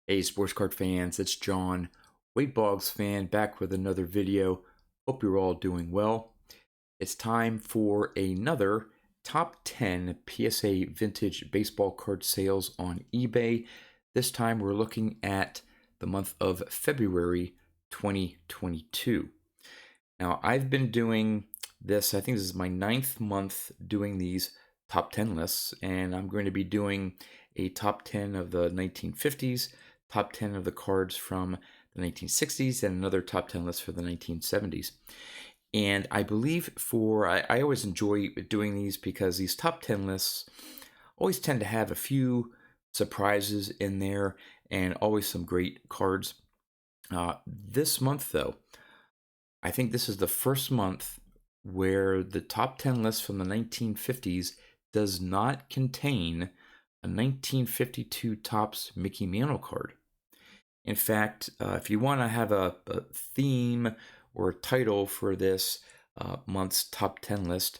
Hey, sports card fans, it's John, Boggs fan, back with another video. Hope you're all doing well. It's time for another top 10 PSA vintage baseball card sales on eBay. This time we're looking at the month of February 2022. Now, I've been doing this, I think this is my 9th month doing these top 10 lists, and I'm going to be doing a top 10 of the 1950s, top 10 of the cards from the 1960s, and another top 10 list for the 1970s. And I believe I always enjoy doing these because these top 10 lists always tend to have a few surprises in there and always some great cards. This month, though, I think this is the first month where the top 10 list from the 1950s does not contain a 1952 Topps Mickey Mantle card. In fact, if you want to have a theme or a title for this month's top 10 list,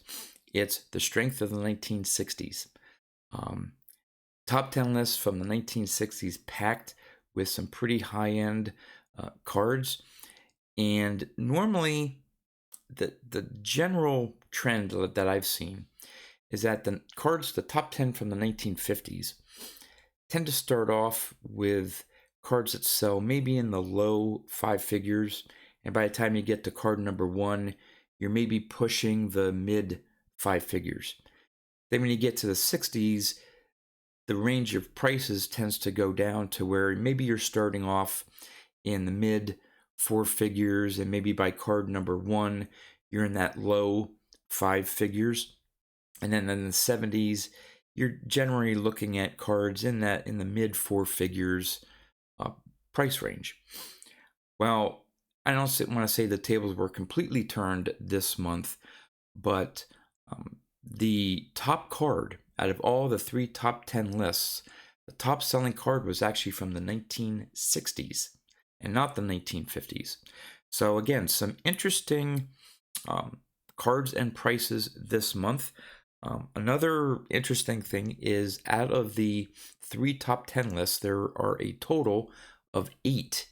it's The Strength of the 1960s. Top 10 lists from the 1960s packed with some pretty high-end cards. And normally, the general trend that I've seen is that the cards, the top 10 from the 1950s, tend to start off with cards that sell maybe in the low five figures. And by the time you get to card number one, you're maybe pushing the mid five figures. Then when you get to the 60s, the range of prices tends to go down to where maybe you're starting off in the mid four figures, and maybe by card number one, you're in that low five figures. And then in the 70s, you're generally looking at cards in the mid four figures price range. Well, I don't want to say the tables were completely turned this month, but the top card out of all the three top 10 lists, the top selling card was actually from the 1960s and not the 1950s. So again, some interesting cards and prices this month. Another interesting thing is out of the three top 10 lists, there are a total of 8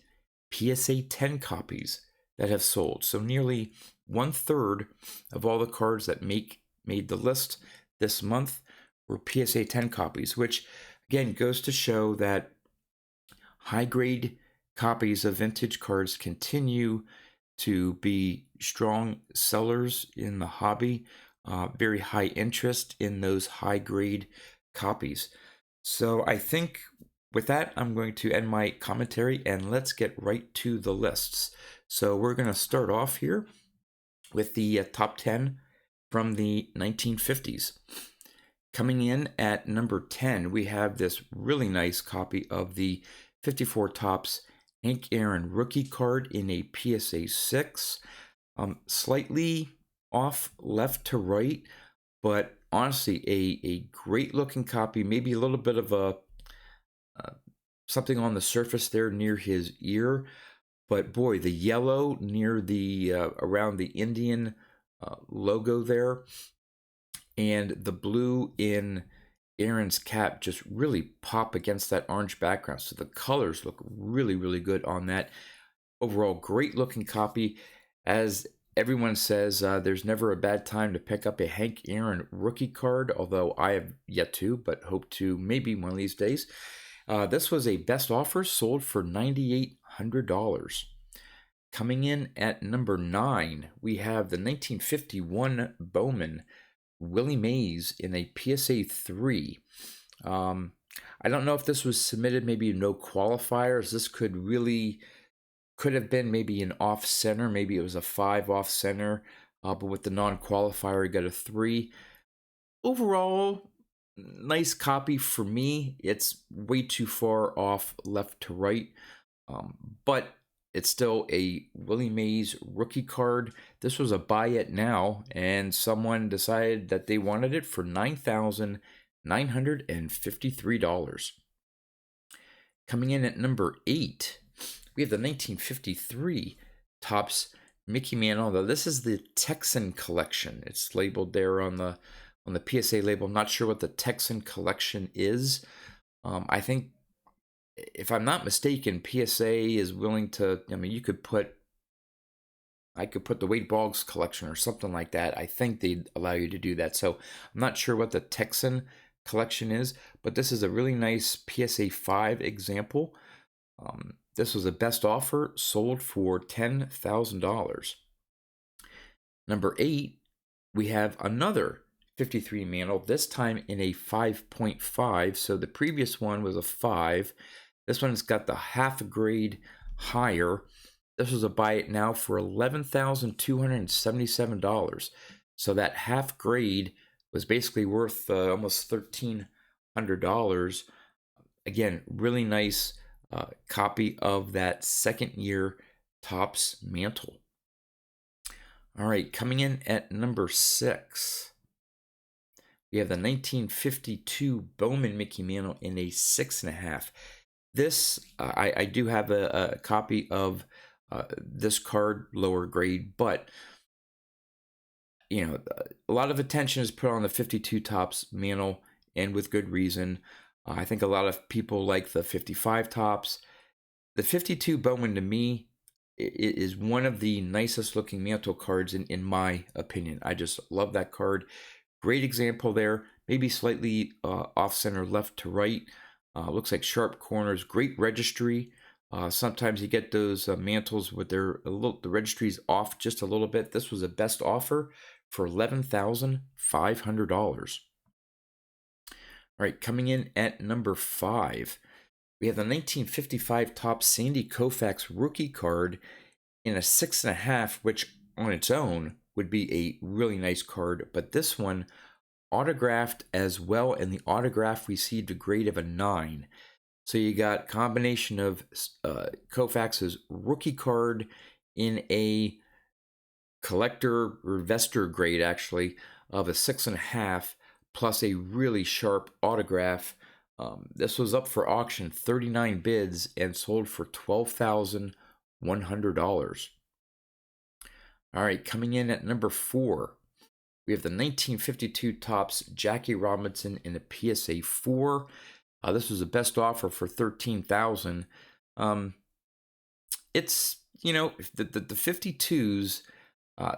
PSA 10 copies that have sold. So nearly 1/3 of all the cards that made the list this month were PSA 10 copies, which again goes to show that high grade copies of vintage cards continue to be strong sellers in the hobby. Very high interest in those high grade copies. So I think with that, I'm going to end my commentary and let's get right to the lists. So we're going to start off here with the top 10 from the 1950s. Coming in at number 10, we have this really nice copy of the 54 Topps Hank Aaron rookie card in a PSA 6. Slightly off left to right, but honestly a great looking copy. Maybe a little bit of a something on the surface there near his ear, but boy, the yellow near the around the Indian logo there, and the blue in Aaron's cap just really pop against that orange background. So the colors look really, really good on that. Overall, great looking copy. As everyone says, there's never a bad time to pick up a Hank Aaron rookie card, although I have yet to, but hope to maybe one of these days. This was a best offer, sold for $9,800. Coming in at number 9, we have the 1951 Bowman Willie Mays in a PSA 3. I don't know if this was submitted maybe no qualifiers. This could have been maybe an off center. Maybe it was a 5 off center, but with the non-qualifier, you got a 3. Overall, nice copy for me. It's way too far off left to right, but it's still a Willie Mays rookie card. This was a buy it now, and someone decided that they wanted it for $9,953. Coming in at number 8, we have the 1953 Topps Mickey Mantle. Now, this is the Texan collection. It's labeled there on the PSA label. I'm not sure what the Texan collection is. I think if I'm not mistaken, PSA is willing to, I mean, I could put the Wade Boggs collection or something like that. I think they'd allow you to do that. So I'm not sure what the Texan collection is, but this is a really nice PSA 5 example. This was a best offer, sold for $10,000. Number 8, we have another 53 mantle, this time in a 5.5. So the previous one was a 5. This one's got the half a grade higher. This was a buy it now for $11,277. So that half grade was basically worth almost $1,300. Again, really nice copy of that second year Topps mantle. All right, coming in at number 6, we have the 1952 Bowman Mickey Mantle in a 6.5. This, I do have a copy of this card, lower grade, but you know, a lot of attention is put on the 52 Topps mantle, and with good reason. I think a lot of people like the 55 Topps. The 52 Bowman, to me, it is one of the nicest looking mantle cards in my opinion. I just love that card. Great example there. Maybe slightly off center, left to right. Looks like sharp corners. Great registry. Sometimes you get those mantles with the registry's off just a little bit. This was a best offer for $11,500. All right, coming in at number 5, we have the 1955 Topps Sandy Koufax rookie card in a 6.5, which on its own would be a really nice card, but this one autographed as well, and the autograph received a grade of a 9. So you got combination of Koufax's rookie card in a collector or investor grade, actually, of a 6.5, plus a really sharp autograph. This was up for auction, 39 bids, and sold for $12,100. All right, coming in at number 4, we have the 1952 Topps Jackie Robinson in a PSA 4. This was the best offer for $13,000. It's, you know, the 52s,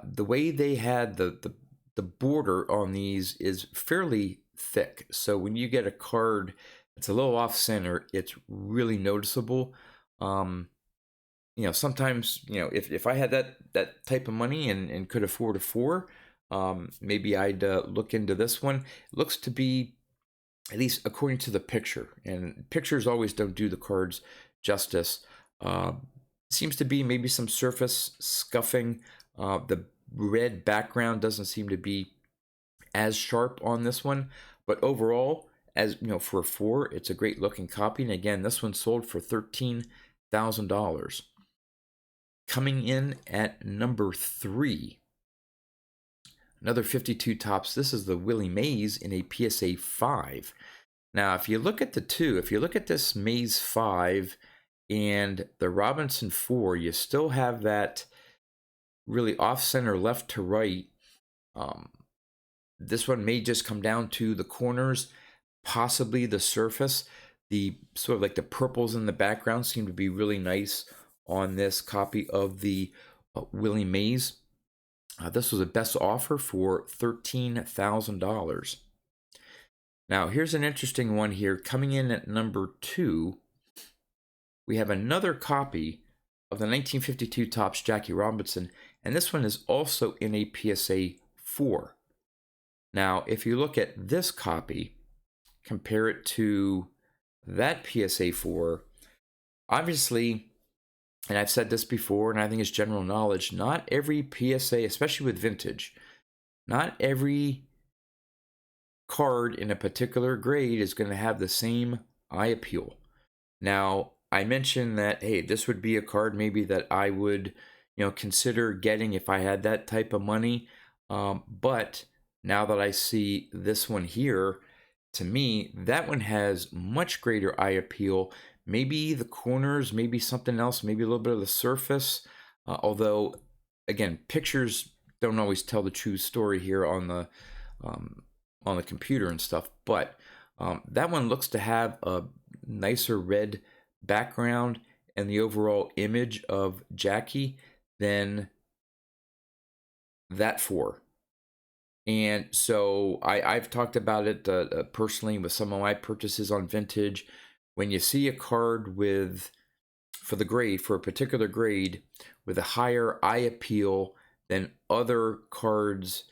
the way they had the border on these is fairly thick. So when you get a card that's a little off center, it's really noticeable. You know, sometimes, you know, if I had that type of money and could afford a 4, maybe I'd look into this one. It looks to be, at least according to the picture, and pictures always don't do the cards justice. Seems to be maybe some surface scuffing. The red background doesn't seem to be as sharp on this one, but overall, as you know, for a 4, it's a great looking copy. And again, this one sold for $13,000. Coming in at number 3, another 52 Topps. This is the Willie Mays in a PSA 5. Now, if you look at the two, if you look at this Mays 5 and the Robinson 4, you still have that really off-center left to right. This one may just come down to the corners, possibly the surface. The sort of like the purples in the background seem to be really nice on this copy of the Willie Mays. This was a best offer for $13,000. Now, here's an interesting one here. Coming in at number 2, we have another copy of the 1952 Topps Jackie Robinson, and this one is also in a PSA 4. Now, if you look at this copy, compare it to that PSA 4, obviously, and I've said this before, and I think it's general knowledge, not every PSA, especially with vintage, not every card in a particular grade is going to have the same eye appeal. Now, I mentioned that, hey, this would be a card maybe that I would, you know, consider getting if I had that type of money. But now that I see this one here, to me, that one has much greater eye appeal. Maybe the corners, maybe something else, maybe a little bit of the surface. Although, again, pictures don't always tell the true story here on the computer and stuff. But that one looks to have a nicer red background and the overall image of Jackie than that 4. And so I've talked about it personally with some of my purchases on vintage. When you see a card with, for the grade, for a particular grade, with a higher eye appeal than other cards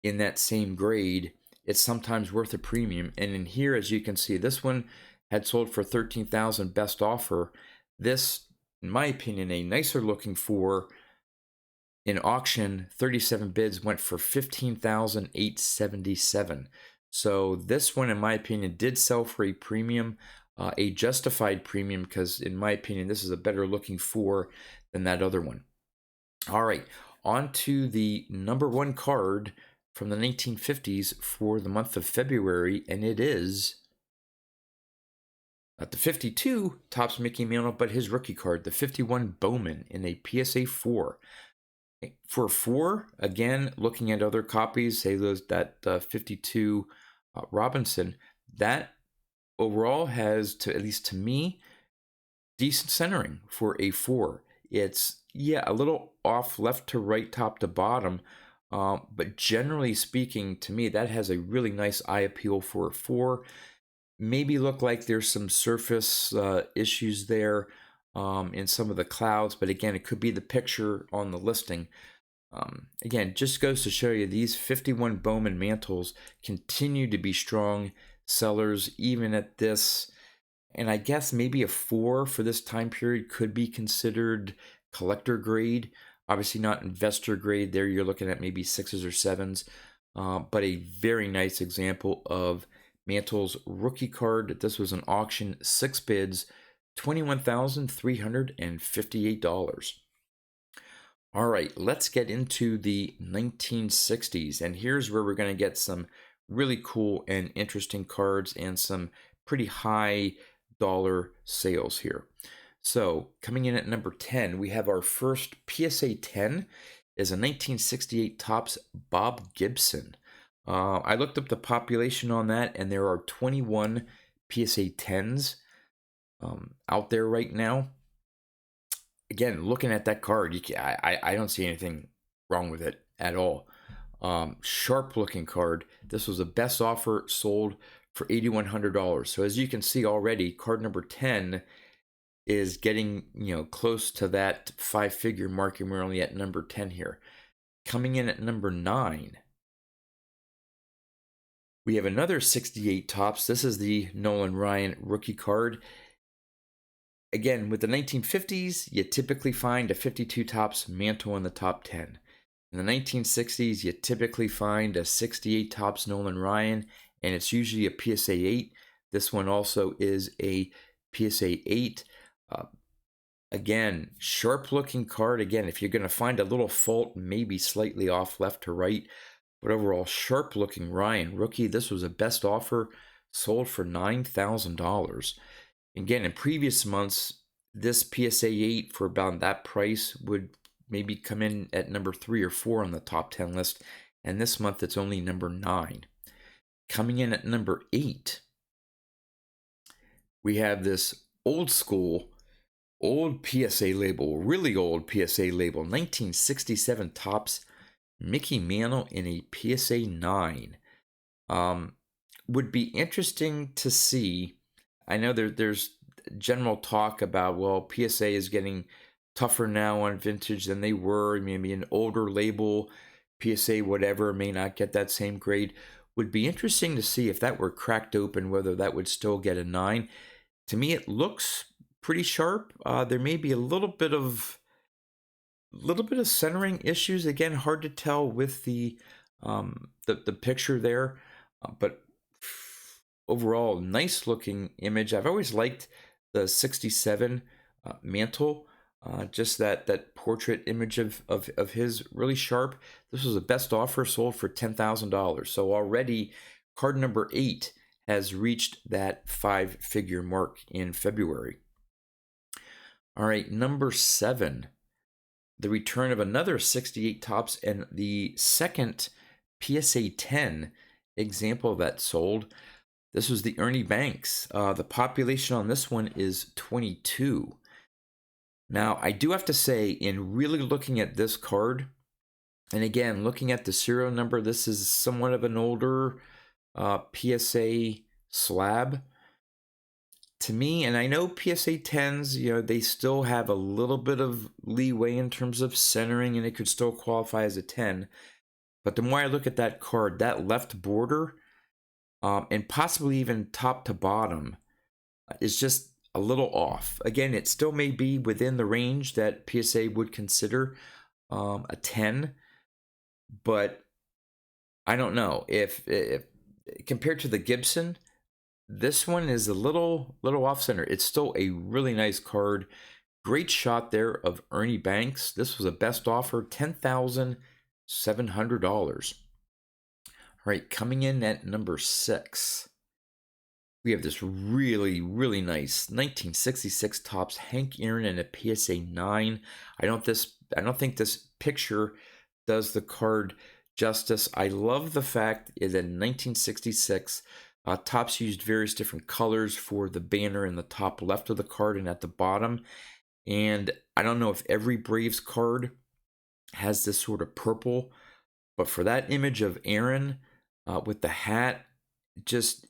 in that same grade, it's sometimes worth a premium. And in here, as you can see, this one had sold for $13,000 best offer. This, in my opinion, a nicer looking 4 in auction, 37 bids, went for $15,877. So this one, in my opinion, did sell for a premium, a justified premium, because in my opinion, this is a better looking 4 than that other one. All right, on to the number 1 card from the 1950s for the month of February, and it is not the 52 Topps Mickey Mantle, but his rookie card, the 51 Bowman in a PSA 4. For 4, again, looking at other copies, say that 52 Robinson, that overall has, at least to me, decent centering for a 4. It's, yeah, a little off left to right, top to bottom, but generally speaking, to me, that has a really nice eye appeal for a 4. Maybe look like there's some surface issues there in some of the clouds, but again, it could be the picture on the listing. Again, just goes to show you these 51 Bowman mantles continue to be strong sellers even at this, and I guess maybe a 4 for this time period could be considered collector grade. Obviously not investor grade. There you're looking at maybe 6s or 7s, but a very nice example of Mantle's rookie card. This was an auction, 6 bids, $21,358. All right, let's get into the 1960s, and here's where we're going to get some really cool and interesting cards and some pretty high dollar sales here. So coming in at number 10, we have our first PSA 10 is a 1968 Topps Bob Gibson. I looked up the population on that, and there are 21 PSA 10s out there right now. Again, looking at that card, I don't see anything wrong with it at all. Sharp looking card. This was the best offer, sold for $8,100. So as you can see already, card number 10 is getting, close to that 5-figure mark, and we're only at number 10 here. Coming in at number 9, we have another 68 Topps. This is the Nolan Ryan rookie card. Again, with the 1950s, you typically find a 52 Topps Mantle in the top 10. In the 1960s, you typically find a 68 Topps Nolan Ryan, and it's usually a PSA 8. This one also is a PSA 8. Again, sharp looking card. Again, if you're going to find a little fault, maybe slightly off left to right, but overall sharp looking Ryan rookie. This was a best offer, sold for $9,000. Again, in previous months, this PSA 8 for about that price would maybe come in at number 3 or 4 on the top 10 list, and this month it's only number 9. Coming in at number 8, we have this old school, old PSA label, really old PSA label, 1967 Topps Mickey Mantle in a PSA 9. Would be interesting to see. I know there's general talk about, well, PSA is getting tougher now on vintage than they were. Maybe an older label, PSA whatever, may not get that same grade. Would be interesting to see if that were cracked open, whether that would still get a 9. To me, it looks pretty sharp. There may be a little bit of centering issues. Again, hard to tell with the picture there, but overall, nice looking image. I've always liked the 67 Mantle, just that portrait image of his, really sharp. This was the best offer, sold for $10,000. So already card number 8 has reached that 5-figure mark in February. All right, number 7, the return of another 68 Topps and the second PSA 10 example that sold. This was the Ernie Banks. The population on this one is 22. Now, I do have to say, in really looking at this card, and again, looking at the serial number, this is somewhat of an older PSA slab. To me, and I know PSA 10s, they still have a little bit of leeway in terms of centering, and it could still qualify as a 10. But the more I look at that card, that left border, and possibly even top to bottom, is just a little off. Again, it still may be within the range that PSA would consider a 10, but I don't know if compared to the Gibson, this one is a little off center. It's still a really nice card. Great shot there of Ernie Banks. This was a best offer, $10,700. All right, coming in at number 6, we have this really nice 1966 Topps Hank Aaron and a PSA 9. I don't think this picture does the card justice. I love the fact that in 1966, Topps used various different colors for the banner in the top left of the card and at the bottom. And I don't know if every Braves card has this sort of purple, but for that image of Aaron with the hat, just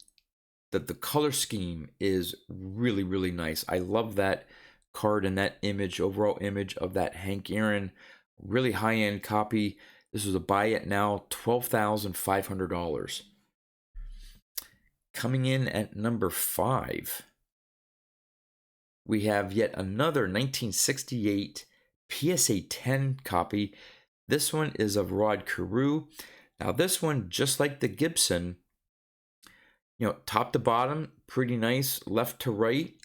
the color scheme is really nice. I love that card and that image, overall image of that Hank Aaron, really high-end copy. This was a buy it now, $12,500. Coming in at number 5, we have yet another 1968 PSA 10 copy. This one is of Rod Carew. Now this one, just like the Gibson, top to bottom, pretty nice, left to right.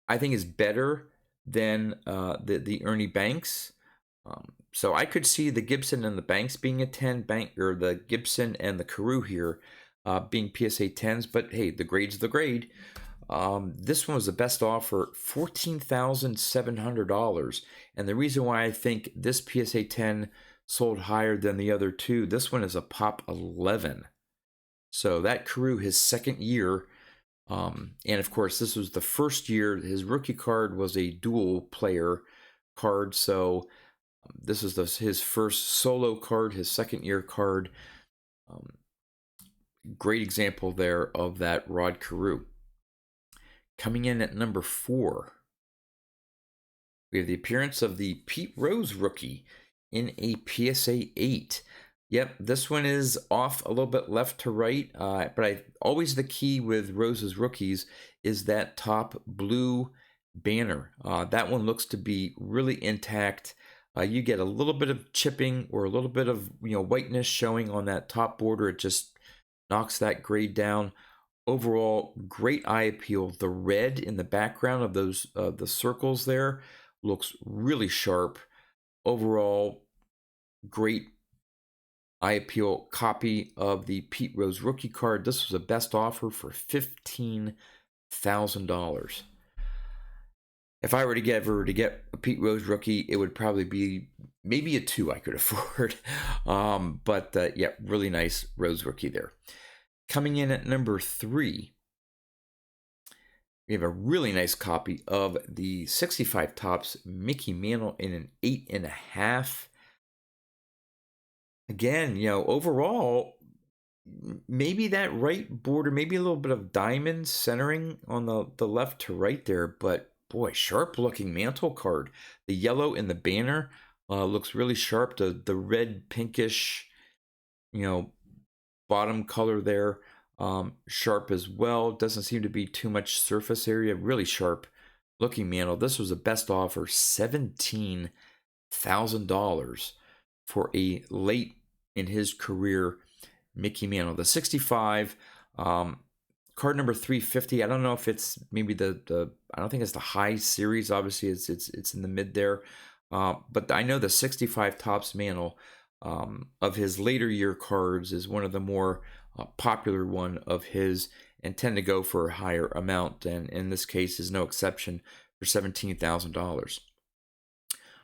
I think is better than the Ernie Banks. So I could see the Gibson and the Banks being a 10, or the Gibson and the Carew here being PSA 10s, but hey, the grade's the grade. This one was the best offer, $14,700. And the reason why I think this PSA 10 sold higher than the other two, this one is a pop 11. So that Carew, his second year, and of course, this was the first year. His rookie card was a dual player card, so this is his first solo card, his second year card. Great example there of that Rod Carew. Coming in at number 4, we have the appearance of the Pete Rose rookie in a PSA 8. Yep, this one is off a little bit left to right, but always the key with Rose's rookies is that top blue banner. That one looks to be really intact. You get a little bit of chipping or a little bit of whiteness showing on that top border. It just knocks that grade down. Overall, great eye appeal. The red in the background of those the circles there looks really sharp. Overall, great eye appeal copy of the Pete Rose rookie card. This was a best offer for $15,000. If I were to get a Pete Rose rookie, it would probably be maybe a 2 I could afford. But yeah, really nice Rose rookie there. Coming in at number 3, we have a really nice copy of the 65 Topps Mickey Mantle in an 8.5. Again, overall, maybe that right border, maybe a little bit of diamond centering on the left to right there, but boy, sharp looking mantle card. The yellow in the banner looks really sharp. The red pinkish, bottom color there, sharp as well. Doesn't seem to be too much surface area. Really sharp looking mantle. This was a best offer, $17,000 for a late in his career Mickey Mantle. The 65, card number 350. I don't know if it's maybe the I don't think it's the high series. Obviously, it's in the mid there. But I know the 65 Topps Mantle of his later year cards is one of the more popular one of his, and tend to go for a higher amount, and in this case is no exception for $17,000.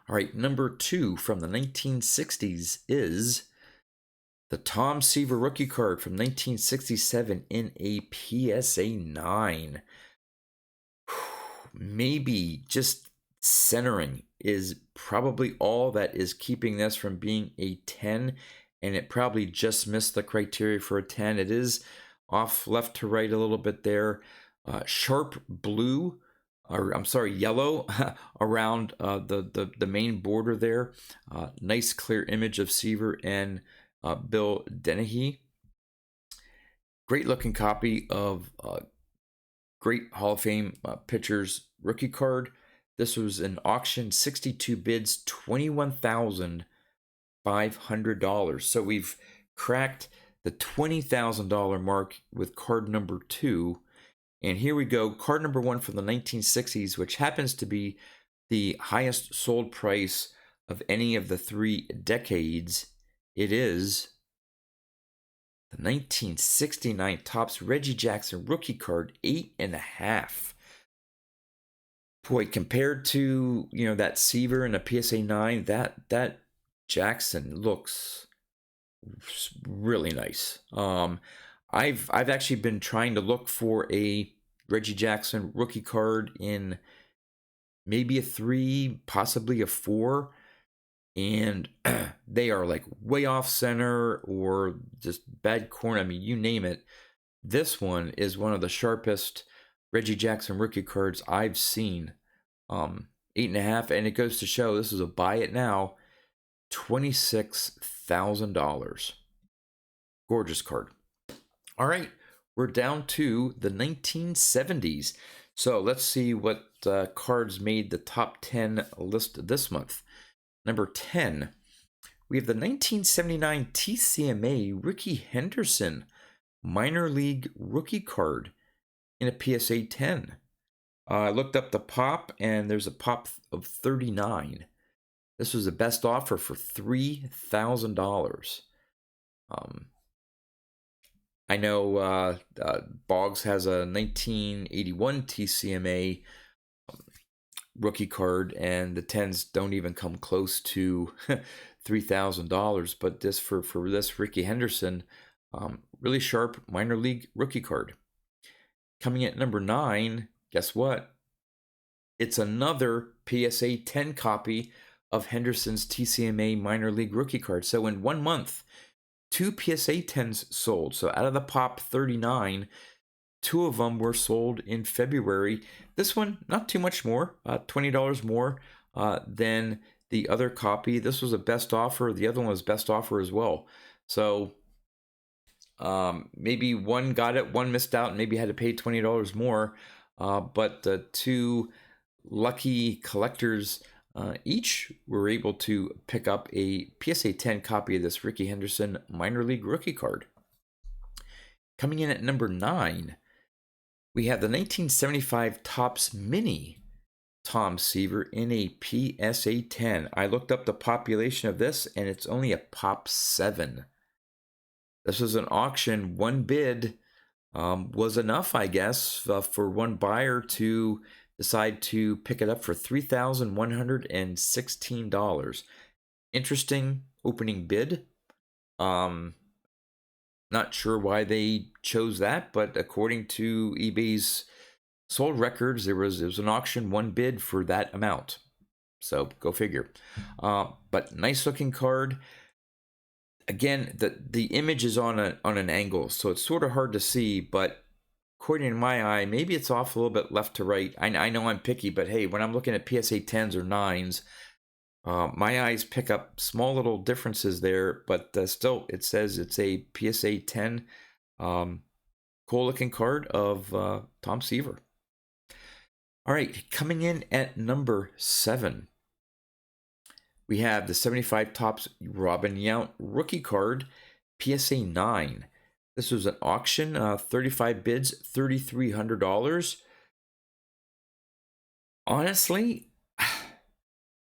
All right, number 2 from the 1960s is The Tom Seaver rookie card from 1967 in a PSA 9. Maybe just centering is probably all that is keeping this from being a 10, and it probably just missed the criteria for a 10. It is off left to right a little bit there. Sharp blue, or I'm sorry, yellow around the main border there. Nice clear image of Seaver and Bill Dennehy. Great looking copy of great Hall of Fame pitchers rookie card. This was an auction, 62 bids, $21,500. So we've cracked the $20,000 mark with card number 2. And here we go, card number 1 from the 1960s, which happens to be the highest sold price of any of the 3 decades. It is the 1969 Topps Reggie Jackson rookie card, 8.5. Boy, compared to, that Seaver and a PSA 9, that Jackson looks really nice. I've actually been trying to look for a Reggie Jackson rookie card in maybe a 3, possibly a 4, and they are like way off center or just bad corner. I mean, you name it. This one is one of the sharpest Reggie Jackson rookie cards I've seen. 8.5, and it goes to show this is a buy it now, $26,000. Gorgeous card. All right, we're down to the 1970s. So let's see what cards made the top 10 list this month. Number 10, we have the 1979 TCMA Ricky Henderson minor league rookie card in a PSA 10. I looked up the pop, and there's a pop of 39. This was the best offer for $3,000. I know Boggs has a 1981 TCMA rookie card, and the 10s don't even come close to $3,000. But this for this Ricky Henderson, really sharp minor league rookie card. Coming at number 9, guess what? It's another PSA 10 copy of Henderson's TCMA minor league rookie card. So in 1 month, 2 PSA 10s sold. So out of the pop 39, 2 of them were sold in February. This one, not too much more, $20 more than the other copy. This was a best offer. The other one was best offer as well. So maybe one got it, one missed out, and maybe had to pay $20 more. But the 2 lucky collectors each were able to pick up a PSA 10 copy of this Ricky Henderson minor league rookie card. Coming in at number 9, we have the 1975 Topps Mini Tom Seaver in a PSA 10. I looked up the population of this, and it's only a pop 7. This was an auction. 1 bid was enough, I guess, for one buyer to decide to pick it up for $3,116. Interesting opening bid. Not sure why they chose that, but according to eBay's sold records, it was an auction, 1 bid for that amount. So go figure. But nice looking card. Again, the image is on an angle, so it's sort of hard to see, but according to my eye, maybe it's off a little bit left to right. I know I'm picky, but hey, when I'm looking at PSA 10s or 9s, my eyes pick up small little differences there, but still, it says it's a PSA 10 cool looking card of Tom Seaver. All right, coming in at number 7, we have the 75 Topps Robin Yount rookie card, PSA 9. This was an auction, 35 bids, $3,300. Honestly,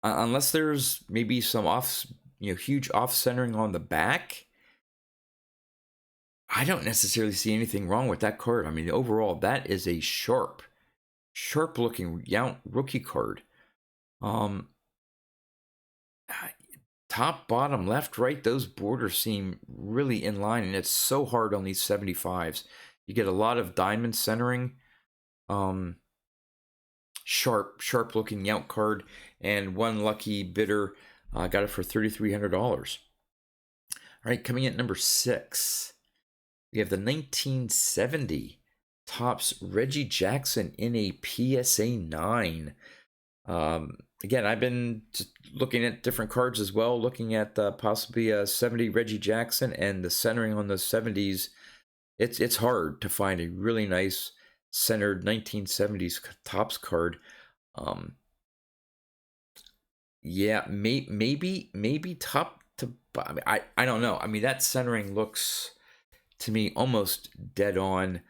unless there's maybe some huge off-centering on the back, I don't necessarily see anything wrong with that card. I mean, overall, that is a sharp-looking Yount rookie card. top, bottom, left, right, those borders seem really in line, and it's so hard on these 75s. You get a lot of diamond centering, sharp looking Yount card, and one lucky bidder got it for $3,300. All right, coming in at number 6, we have the 1970 Topps Reggie Jackson in a PSA 9. Again, I've been just looking at different cards as well, looking at possibly a 70 Reggie Jackson, and the centering on the 70s. It's hard to find a really nice centered 1970s Topps card. Yeah, maybe top to. I mean, I don't know. I mean, that centering looks to me almost dead on.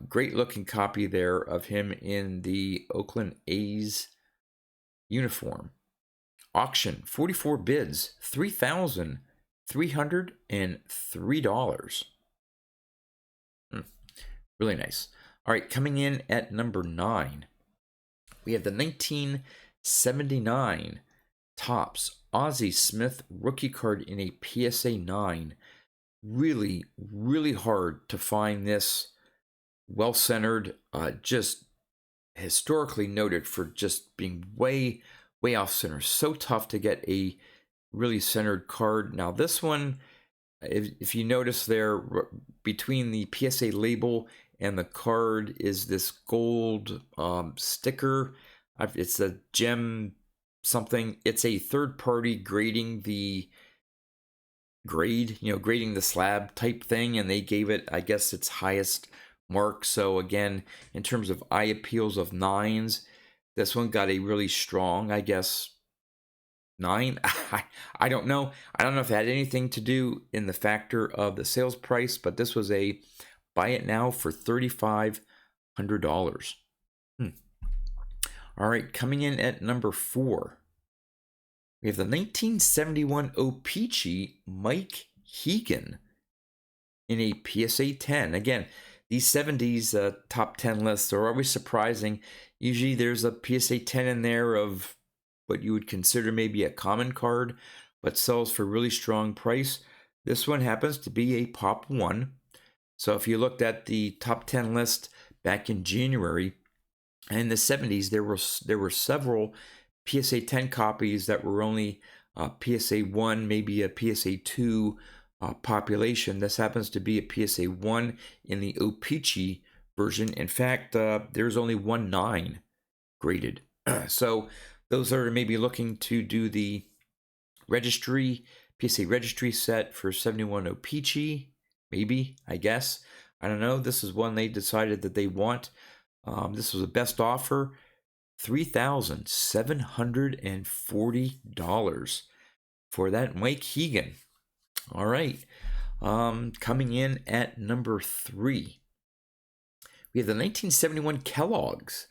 Great looking copy there of him in the Oakland A's uniform. Auction, 44 bids, $3,303. Really nice. All right, coming in at number 9, we have the 1979 Topps Ozzie Smith rookie card in a PSA 9. Really, really hard to find this well-centered, just historically noted for just being way off center. So tough to get a really centered card. Now this one, if you notice there, between the PSA label and the card is this gold sticker. It's a gem something. It's a third party grading the grading the slab type thing, and they gave it, I guess, its highest mark. So again, in terms of eye appeals of 9s, this one got a really strong, I guess, 9. I don't know. I don't know if it had anything to do in the factor of the sales price, but this was a buy it now for $3,500. All right, coming in at number 4, we have the 1971 O-Pee-Chee Mike Hegan in a PSA 10. Again, these 70s top 10 lists are always surprising. Usually there's a PSA 10 in there of what you would consider maybe a common card, but sells for really strong price. This one happens to be a Pop 1. So if you looked at the top 10 list back in January, in the 70s, there were several PSA 10 copies that were only PSA 1, maybe a PSA 2 population. This happens to be a PSA 1 in the O-Pee-Chee version. In fact, there's only 1/9 graded. So those are maybe looking to do the registry, PSA registry set for 71 O-Pee-Chee, maybe, I guess. I don't know. This is one they decided that they want. This was a best offer, $3,740 for that Mike Hegan. All right. Coming in at number 3, we have the 1971 Kellogg's.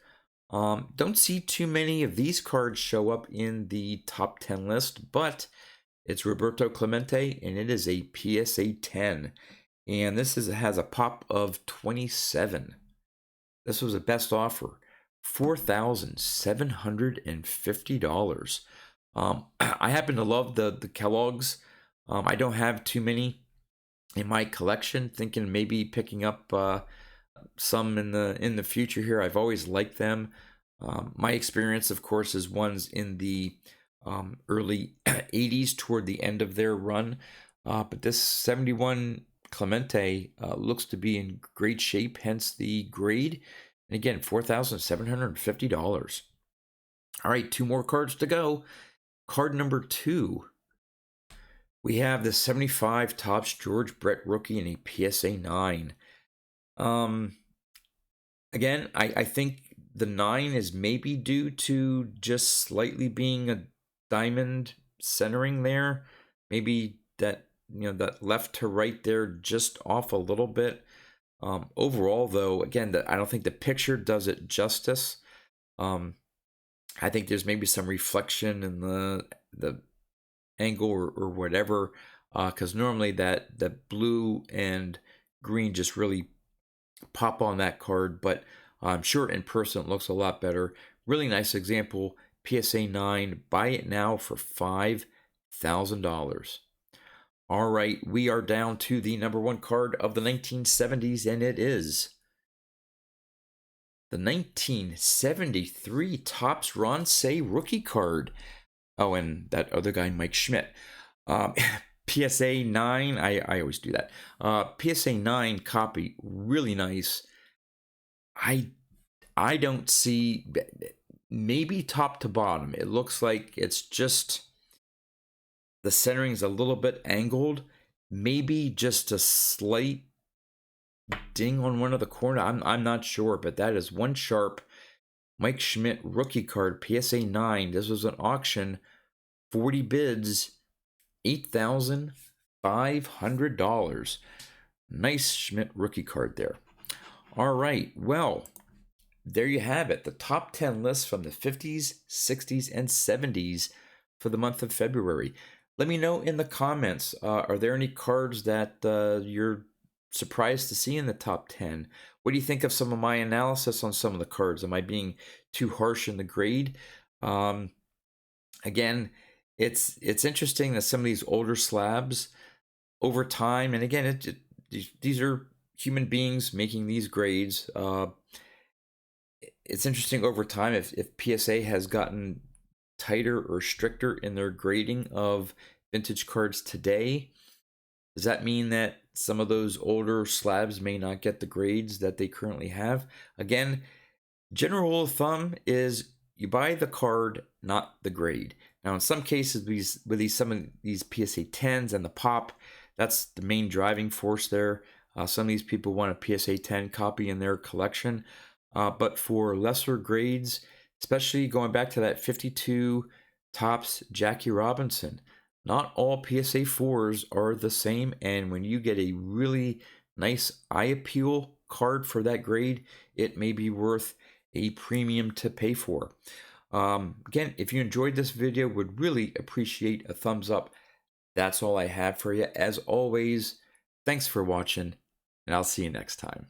Don't see too many of these cards show up in the top 10 list, but it's Roberto Clemente, and it is a PSA 10. And this has a pop of 27. This was a best offer, $4,750. I happen to love the Kellogg's. I don't have too many in my collection. Thinking maybe picking up some in the future here. I've always liked them. My experience, of course, is ones in the early 80s toward the end of their run. But this 71 Clemente looks to be in great shape, hence the grade. And again, $4,750. All right, 2 more cards to go. Card number 2. We have the 75 Topps George Brett rookie in a PSA 9. Again, I think the 9 is maybe due to just slightly being a diamond centering there. Maybe that, that left to right there just off a little bit. Overall, though, again, I don't think the picture does it justice. I think there's maybe some reflection in the angle or whatever, because normally that blue and green just really pop on that card, but I'm sure in person it looks a lot better. Really nice example, PSA 9. Buy it now for $1,000. All right, we are down to the number one card of the 1970s, and it is the 1973 Topps Ronce rookie card. Oh, and that other guy, Mike Schmidt. PSA 9, I always do that. PSA 9 copy, really nice. I don't see, maybe top to bottom. It looks like it's just, the centering's a little bit angled. Maybe just a slight ding on one of the corner. I'm not sure, but that is one sharp Mike Schmidt rookie card, PSA 9. This was an auction, 40 bids, $8,500. Nice Schmidt rookie card there. All right, well, there you have it. The top 10 lists from the 50s, 60s, and 70s for the month of February. Let me know in the comments, are there any cards that you're surprised to see in the top 10? What do you think of some of my analysis on some of the cards? Am I being too harsh in the grade? Again, it's interesting that some of these older slabs over time, and again, these are human beings making these grades. It's interesting over time if PSA has gotten tighter or stricter in their grading of vintage cards today. Does that mean that some of those older slabs may not get the grades that they currently have? Again, general rule of thumb is you buy the card, not the grade. Now, in some cases, with some of these PSA 10s and the pop, that's the main driving force there. Some of these people want a PSA 10 copy in their collection. But for lesser grades, especially going back to that 52 Topps Jackie Robinson, not all PSA 4s are the same. And when you get a really nice eye appeal card for that grade, it may be worth a premium to pay for. Again, if you enjoyed this video, would really appreciate a thumbs up. That's all I have for you. As always, thanks for watching, and I'll see you next time.